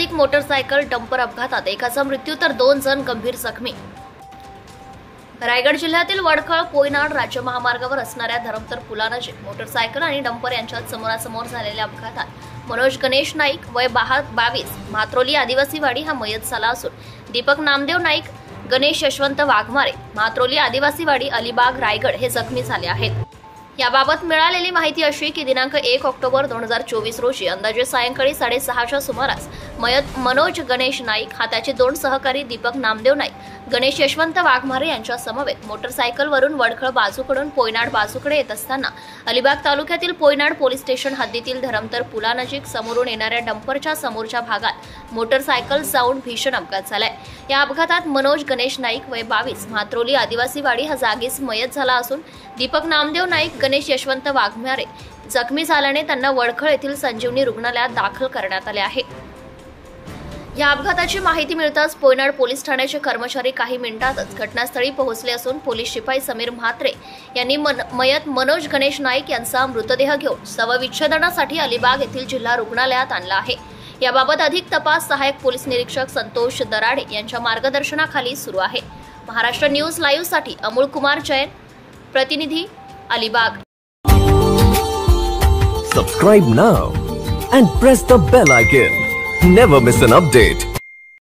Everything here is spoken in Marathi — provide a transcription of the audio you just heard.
ऐतिहासिक मोटरसायकल डंपर अपघातात एकाचा मृत्यू तर 2 जण गंभीर जखमी। रायगड जिल्ह्यातील वडखळ पोयनाड राज्य महामार्गावर असणाऱ्या धरमतर पुलानजीक मोटरसायकल आणि डंपर यांच्यात समोरासमोर झालेल्या अपघातात मनोज गणेश नाईक वय 22 म्हात्रोली आदिवासीवाडी हा मयत झाला असून दीपक नामदेव नाईक, गणेश यशवंत वाघमारे, म्हात्रोली आदिवासीवाडी, अलिबाग, रायगड हे जखमी झाले आहेत। याबाबत मिळालेली माहिती अशी की दिनांक 1 ऑक्टोबर 2024 रोजी अंदाजे सायंकाळी 6:30च्या सुमारास मयत मनोज गणेश नाईक हा त्याचे 2 सहकारी दीपक नामदेव नाईक, गणेश यशवंत वाघमारे यांच्या समवेत मोटरसायकलवरून वडखळ बाजूकडून पोयनाड बाजूकडे येत असताना अलिबाग तालुक्यातील पोयनाड पोलीस स्टेशन हद्दीतील धरमतर पुलानजीक समोरून येणाऱ्या डंपरच्या समोरच्या भागात मोटरसायकल जाऊन भीषण अपघात झालाय। या अपघातात मनोज गणेश नाईक वय 22 म्हात्रोली आदिवासीवाडी हा जागीच मयत झाला असून दीपक नामदेव नाईक, गणेश यशवंत वाघमारे जखमी झाल्याने त्यांना वडखळ येथील संजीवनी रुग्णालयात दाखल करण्यात आले आहे। या अपघाताची माहिती मिळताच पोयनाड पोलीस ठाण्याचे कर्मचारी काही मिनिटातच घटनास्थळी पोहोचले असून पोलीस शिपाई समीर म्हात्रे यांनी मयत मनोज गणेश नाईक यांचा मृतदेह घेऊन शवविच्छेदनासाठी अलिबाग येथील जिल्हा रुग्णालयात आणला आहे। याबाबत अधिक तपास सहाय्यक पोलीस निरीक्षक संतोष दराडे यांच्या मार्गदर्शनाखाली सुरू आहे। महाराष्ट्र न्यूज लाईव्ह साठी अमोल कुमार जैन, प्रतिनिधी Alibag. Subscribe now and press the bell icon. Never miss an update.